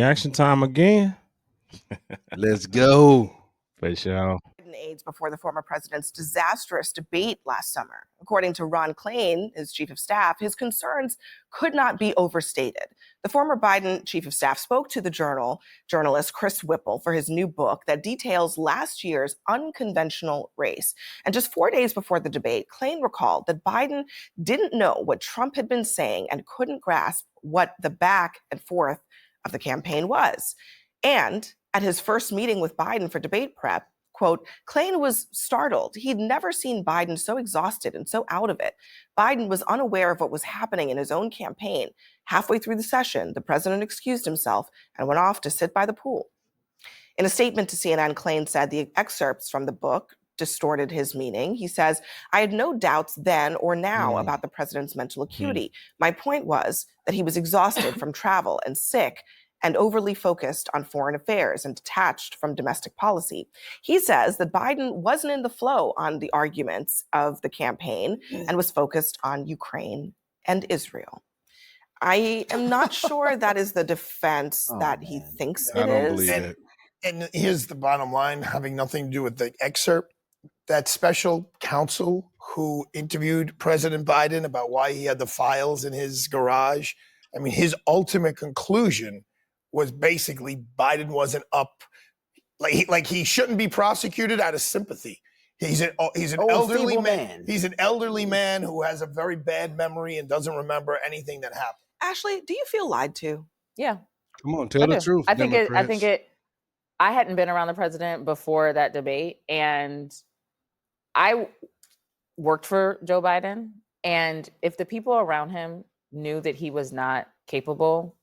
Reaction time again. Let's go. For sure. Aides before the former president's disastrous debate last summer. According to Ron Klain, his chief of staff, his concerns could not be overstated. The former Biden chief of staff spoke to the journalist Chris Whipple for his new book that details last year's unconventional race. And just 4 days before the debate, Klain recalled that Biden didn't know what Trump had been saying and couldn't grasp what the back and forth of the campaign was. And at his first meeting with Biden for debate prep, quote, Klain was startled. He'd never seen Biden so exhausted and so out of it. Biden was unaware of what was happening in his own campaign. Halfway through the session, the president excused himself and went off to sit by the pool. In a statement to CNN, Klain said the excerpts from the book distorted his meaning. He says, I had no doubts then or now about the president's mental acuity. My point was that he was exhausted from travel and sick and overly focused on foreign affairs and detached from domestic policy. He says that Biden wasn't in the flow on the arguments of the campaign and was focused on Ukraine and Israel. I am not sure that is the defense that he thinks it is. I don't believe it. And here's the bottom line, having nothing to do with the excerpt. That special counsel who interviewed President Biden about why he had the files in his garage, I mean, his ultimate conclusion was basically Biden wasn't up, like he shouldn't be prosecuted out of sympathy. He's an elderly man. He's an elderly man who has a very bad memory and doesn't remember anything that happened. Ashley, do you feel lied to? Yeah. Come on, tell the truth. I hadn't been around the president before that debate, and I worked for Joe Biden. And if the people around him knew that he was not capable,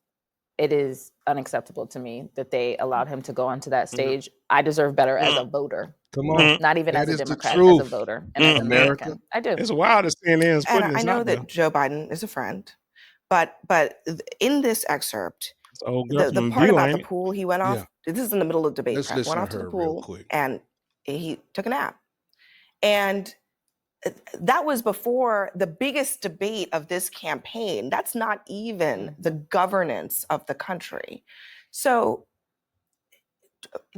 it is unacceptable to me that they allowed him to go onto that stage. I deserve better as a voter. Come on. Not even That as a is the Democrat, as truth. a voter and as an American. I do. It's wild that CNN is putting And this I know out that there. Joe Biden is a friend, but in this excerpt, It's old girl the from part View, about ain't the it? pool, he went off. This is in the middle of debate Let's prep. listen Went to off to the her real pool quick. and he took a nap. And that was before the biggest debate of this campaign. That's not even the governance of the country. So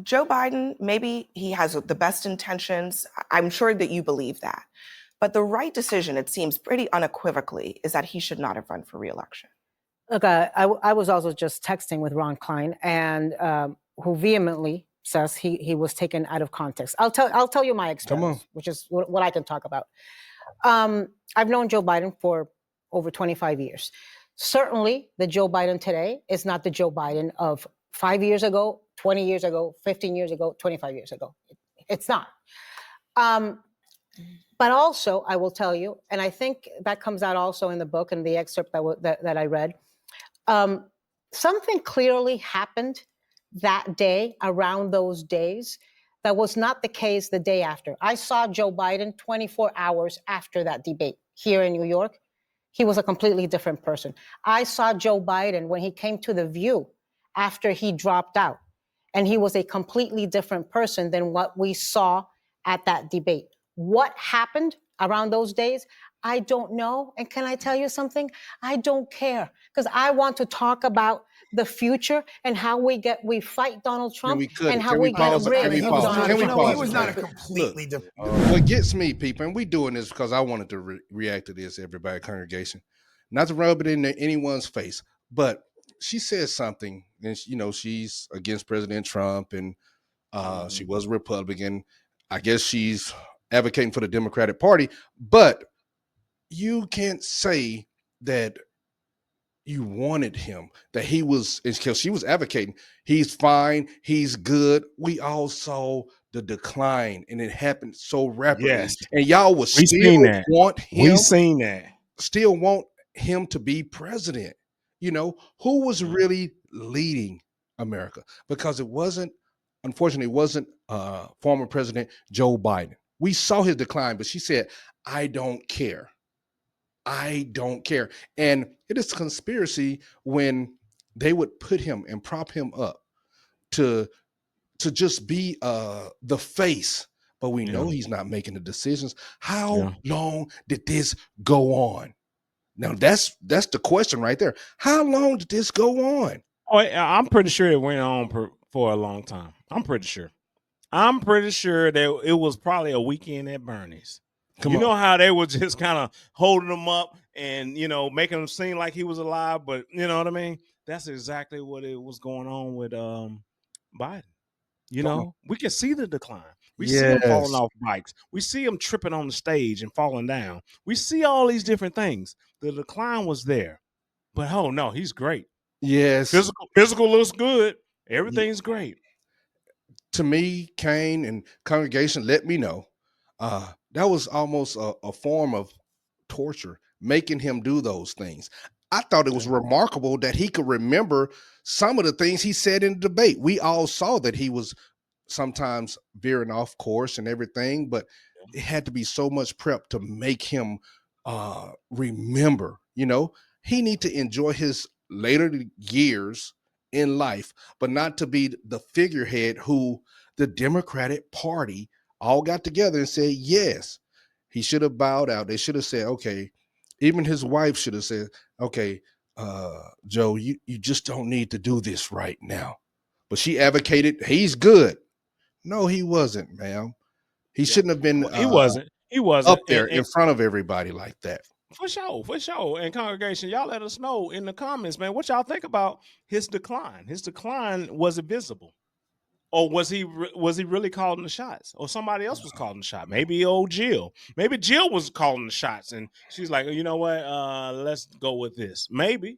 Joe Biden, maybe he has the best intentions. I'm sure that you believe that. But the right decision, it seems pretty unequivocally, is that he should not have run for re-election. Look, I was also just texting with Ron Klain, and who vehemently says he was taken out of context. I'll tell you my experience, which is what I can talk about. I've known Joe Biden for over 25 years. Certainly, the Joe Biden today is not the Joe Biden of 5 years ago, 20 years ago, 15 years ago, 25 years ago. It's not. But also, I will tell you, and I think that comes out also in the book and the excerpt that I read, something clearly happened that day, around those days, that was not the case the day after. I saw Joe Biden 24 hours after that debate here in New York. He was a completely different person. I saw Joe Biden when he came to The View after he dropped out, and he was a completely different person than what we saw at that debate. What happened around those days? I don't know. And can I tell you something? I don't care, because I want to talk about the future and how we fight Donald Trump and how we get rid of Donald Trump. He was not a completely different. What gets me, people, and we doing this because I wanted to react to this, everybody, congregation, not to rub it in anyone's face, but she says something, and she's against President Trump, and she was a Republican. I guess she's advocating for the Democratic Party, but you can't say that you wanted him, that he was, because she was advocating, he's fine, he's good. We all saw the decline, and it happened so rapidly. Yes. And y'all would still want him. We seen that. Still want him to be president. Who was really leading America? Because unfortunately, it wasn't former President Joe Biden. We saw his decline, but she said, I don't care. I don't care. And it is a conspiracy when they would put him and prop him up to just be the face, but we know he's not making the decisions. How long did this go on? Now that's the question right there. How long did this go on? Oh, I'm pretty sure it went on for a long time. I'm pretty sure. I'm pretty sure that it was probably a weekend at Bernie's. Come You on. know how they were just kind of holding him up and making him seem like he was alive, but you know what I mean? That's exactly what it was going on with Biden. Come on. We can see the decline. We see him falling Yes. off bikes. We see him tripping on the stage and falling down. We see all these different things. The decline was there. But oh no, he's great. Yes. Physical looks good. Everything's great. To me, Kane and congregation, let me know. That was almost a form of torture, making him do those things. I thought it was remarkable that he could remember some of the things he said in the debate. We all saw that he was sometimes veering off course and everything, but it had to be so much prep to make him remember. He need to enjoy his later years in life, but not to be the figurehead who the Democratic Party all got together and said, yes, he should have bowed out. They should have said, okay, even his wife should have said, okay, Joe, you just don't need to do this right now. But she advocated, he's good. No, he wasn't, ma'am. He shouldn't have been He wasn't. He wasn't up there and in front of everybody like that. for sure. And congregation, y'all let us know in the comments, man, what y'all think about his decline. His decline, was it visible? Or was he really calling the shots? Or somebody else was calling the shot? Maybe old Jill. Maybe Jill was calling the shots and she's like, you know what? Let's go with this. Maybe.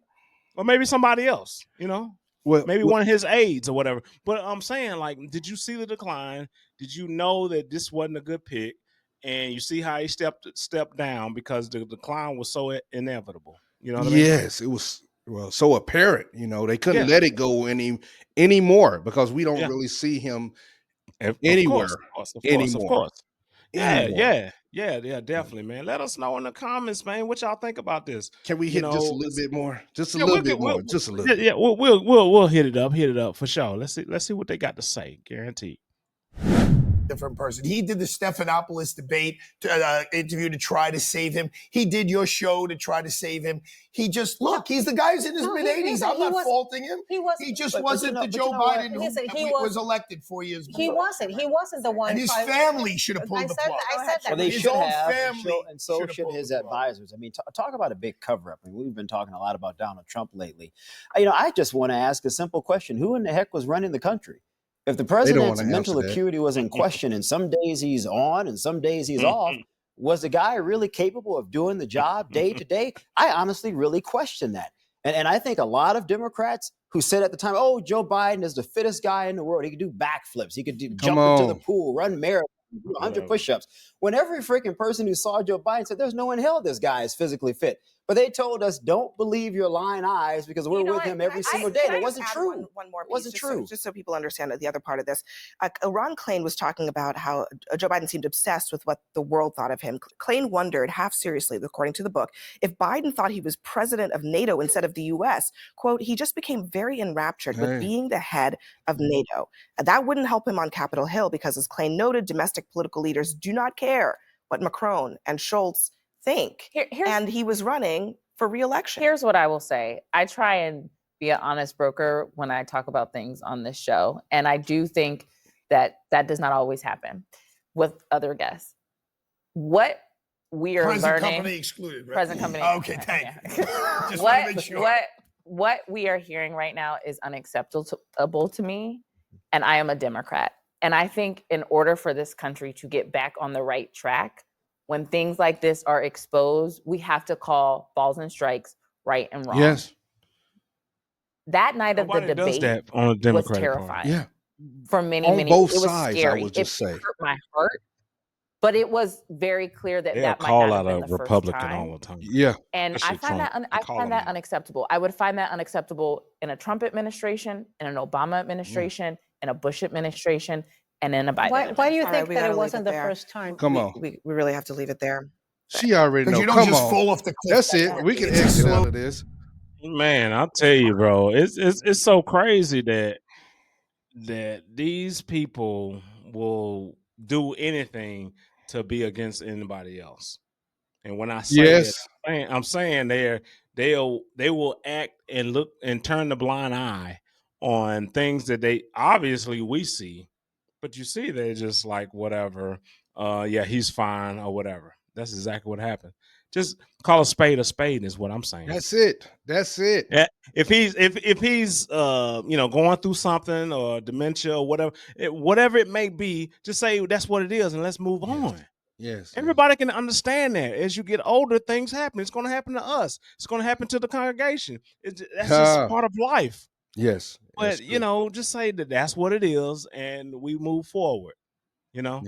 Or maybe somebody else, maybe one of his aides or whatever. But I'm saying, like, did you see the decline? Did you know that this wasn't a good pick? And you see how he stepped down because the decline was so inevitable. You know what I mean? Yes, it was so apparent. They couldn't let it go anymore because we don't really see him anywhere Of course. anymore. Yeah, definitely, man. Let us know in the comments, man, what y'all think about this. Can we hit just a little bit more? Just a Yeah, little bit more. Just a little bit. Yeah, we'll hit it up for sure. Let's see what they got to say. Guaranteed. Different person. He did the Stephanopoulos debate interview to try to save him. He did your show to try to save him. He just he's the guy who's in his mid-80s. I'm not faulting him. He just wasn't the Joe Biden who was elected 4 years before. He wasn't the one. And his family should have pulled the plug. I said that. Well, they His should own have, family and so should have should pulled his the plug. advisors. I mean, talk about a big cover-up. I mean, we've been talking a lot about Donald Trump lately. I just want to ask a simple question. Who in the heck was running the country? If the president's mental acuity was in question and some days he's on and some days he's off, was the guy really capable of doing the job day to day? I honestly really question that. And I think a lot of Democrats who said at the time, oh, Joe Biden is the fittest guy in the world. He could do backflips. He could jump into the pool, run marathons, do 100 push-ups. When every freaking person who saw Joe Biden said, there's no in hell this guy is physically fit. But they told us, don't believe your lying eyes because we're with him every single day. That wasn't true. One more piece, wasn't true. Just so people understand the other part of this. Ron Klain was talking about how Joe Biden seemed obsessed with what the world thought of him. Klain wondered, half seriously, according to the book, if Biden thought he was president of NATO instead of the U.S. Quote, he just became very enraptured with being the head of NATO. That wouldn't help him on Capitol Hill because, as Klain noted, domestic political leaders do not care what Macron and Schultz think. And he was running for re-election. Here's what I will say. I try and be an honest broker when I talk about things on this show. And I do think that does not always happen with other guests. What we are Present learning. company excluded, right? Present company. Okay, thank you. Just want to make sure. What we are hearing right now is unacceptable to me. And I am a Democrat. And I think in order for this country to get back on the right track, when things like this are exposed, we have to call balls and strikes right and wrong. Yes. That night of the debate on a Democratic was terrifying. Party. Yeah. For many, On many both it was sides, scary. I would just say. It hurt my heart. But it was very clear that They'll that might call not have out been a the Republican first time. all the time. Yeah. And I find that unacceptable. I would find that unacceptable in a Trump administration, in an Obama administration, in a Bush administration, and in a Biden. Why do you All think right, we that gotta it leave wasn't it the there. first time? Come on. We really have to leave it there. She already knows. You don't Come just on. fall off the cliff. That's it. We can exit out of this. Man, I'll tell you, bro, it's so crazy that these people will do anything to be against anybody else. And when I say that, I'm saying they will act and look and turn the blind eye on things that they obviously we see, but you see they're just like whatever. Yeah, he's fine or whatever. That's exactly what happened. Just call a spade is what I'm saying. That's it. That's it. Yeah, if he's going through something or dementia or whatever it may be, just say that's what it is and let's move on. Yes. Everybody can understand that. As you get older, things happen. It's going to happen to us. It's going to happen to the congregation. That's just part of life. Yes. But just say that's what it is, and we move forward. Yeah.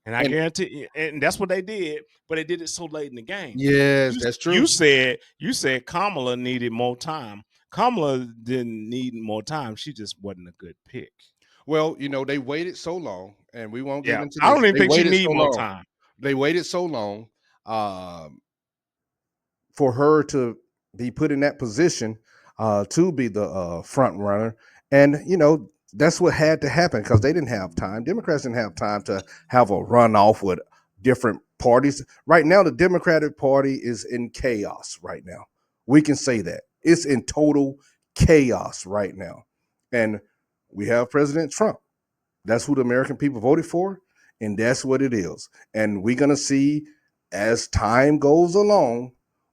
And I guarantee, and that's what they did. But they did it so late in the game. Yes, that's true. You said Kamala needed more time. Kamala didn't need more time. She just wasn't a good pick. Well, they waited so long, and we won't get into this. I don't even think she needs more time. They waited so long for her to be put in that position to be the front runner. And, that's what had to happen because they didn't have time. Democrats didn't have time to have a runoff with different parties. Right now, the Democratic Party is in chaos right now. We can say that. It's in total chaos right now. And we have President Trump. That's who the American people voted for, and that's what it is. And we're going to see as time goes along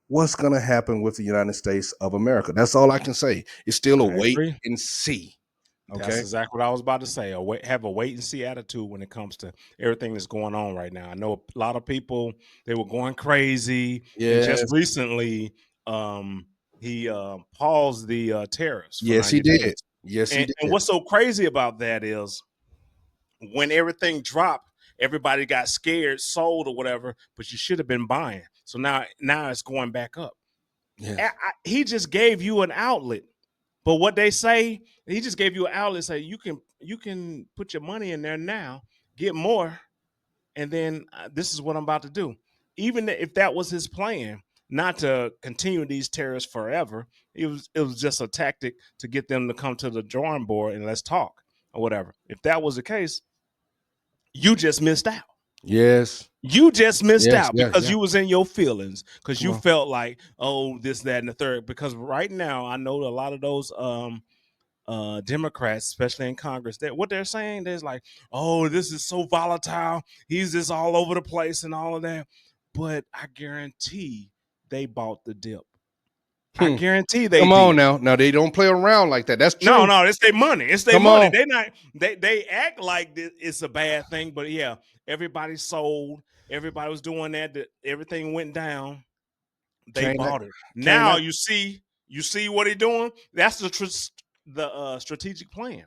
what's going to happen with the United States of America. That's all I can say. It's still a wait and see. Okay? That's exactly what I was about to say. Have a wait and see attitude when it comes to everything that's going on right now. I know a lot of people, they were going crazy. Yes. And just recently, he paused the tariffs. Yes, he did. Yes, he did. And what's so crazy about that is when everything dropped, everybody got scared, sold or whatever, but you should have been buying. So now it's going back up. Yeah. He just gave you an outlet. But what they say, he just gave you an outlet. Say you can put your money in there now, get more, and then this is what I'm about to do. Even if that was his plan, not to continue these tariffs forever, it was just a tactic to get them to come to the drawing board and let's talk or whatever. If that was the case, you just missed out. Yes. You just missed out because you was in your feelings because you felt like, oh, this, that, and the third. Because right now, I know a lot of those Democrats, especially in Congress, what they're saying, there's like, oh, this is so volatile. He's just all over the place and all of that. But I guarantee they bought the dip. I guarantee they Come did. on now. No, they don't play around like that. That's true. No, it's their money. It's their money. They act like it's a bad thing, but yeah, everybody sold. Everybody was doing that. Everything went down. They bought it. Now you see what he's doing. That's the strategic plan.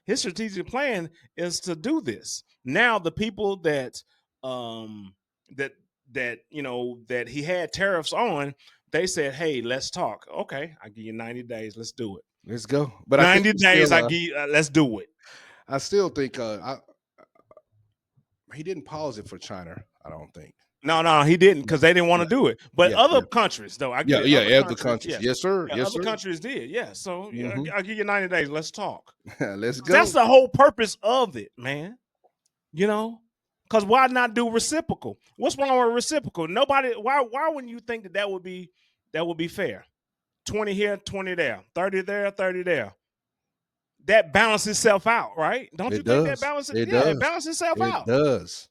His strategic plan is to do this. Now the people that that he had tariffs on, they said, "Hey, let's talk." Okay, I give you 90 days. Let's do it. Let's go. But 90 days, I give. Let's do it. I still think he didn't pause it for China. I don't think. No, he didn't because they didn't want to do it. But other countries, though, other countries. Yes, sir. Yes, other countries did. Yeah. So I'll give you 90 days. Let's talk. Let's go. That's the whole purpose of it, man. Because why not do reciprocal? What's wrong with reciprocal? Nobody. Why wouldn't you think that would be fair? 20 here, 20 there, 30 there, 30 there. That balances itself out, right? Don't you think that balances? It balances itself out. It does.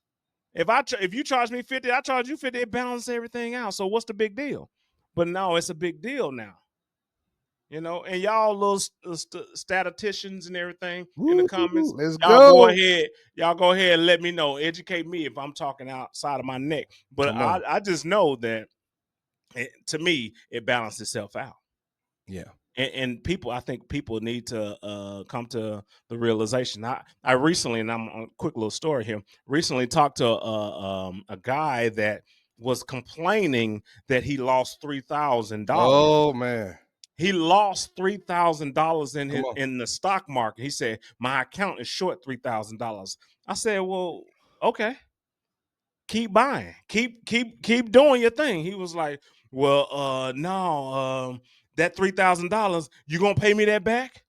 If you charge me 50, I charge you 50. It balances everything out. So what's the big deal? But no, it's a big deal now. And y'all little statisticians and everything in the comments. Y'all go ahead and let me know. Educate me if I'm talking outside of my neck. But I just know that to me, it balances itself out. Yeah. And people, I think people need to come to the realization. I recently, and I'm on a quick little story here, recently talked to a guy that was complaining that he lost $3,000. Oh, man. He lost $3,000 in the stock market. He said, my account is short $3,000. I said, well, okay. Keep buying. Keep doing your thing. He was like, well, no, that $3,000, you gonna pay me that back?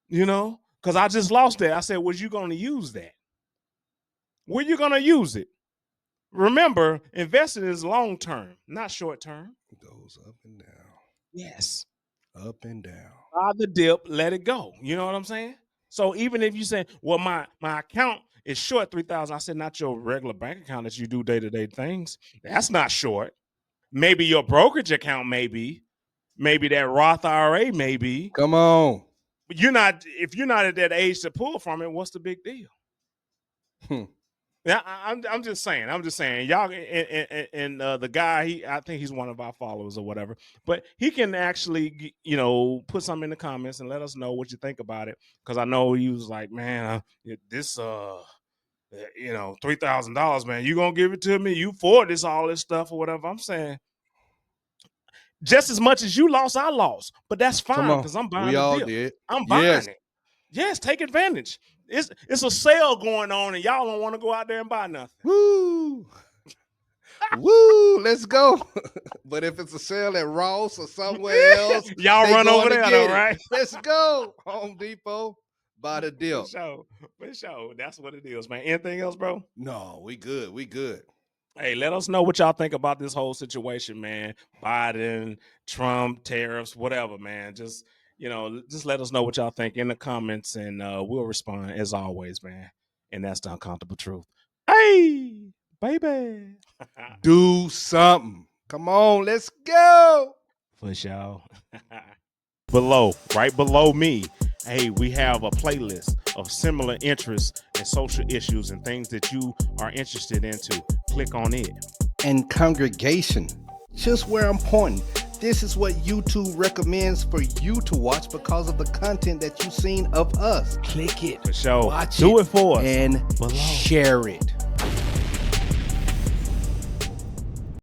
Because I just lost that. I said, was you gonna use that? Were you gonna use it? Remember, investing is long term, not short term. It goes up and down. Yes. Up and down. Buy the dip, let it go. You know what I'm saying? So even if you say, well, my account is short 3,000, I said, not your regular bank account that you do day-to-day things. That's not short. Maybe your brokerage account may be. Maybe that Roth IRA may be. Come on. But if you're not at that age to pull from it, what's the big deal? Yeah, I'm just saying. Y'all and the guy, I think he's one of our followers or whatever. But he can actually, put something in the comments and let us know what you think about it. Because I know he was like, man, this $3,000, man, you gonna give it to me? You for this all this stuff or whatever? I'm saying, just as much as you lost, I lost. But that's fine because I'm buying. We all did. I'm buying it. Yes, take advantage. It's a sale going on, and y'all don't want to go out there and buy nothing. Woo! Woo! Let's go. But if it's a sale at Ross or somewhere else, y'all run over there, though, right? Let's go. Home Depot, buy the deal. For sure. That's what it is, man. Anything else, bro? No, we good. We good. Hey, let us know what y'all think about this whole situation, man. Biden, Trump, tariffs, whatever, man. Just let us know what y'all think in the comments, and we'll respond as always, man. And that's the uncomfortable truth. Hey, baby. Do something. Come on, let's go. For sure. Right below me, hey, we have a playlist of similar interests and social issues and things that you are interested into. Click on it. And congregation, just where I'm pointing. This is what YouTube recommends for you to watch because of the content that you've seen of us. Click it. For sure. Watch Do it for us. And share it.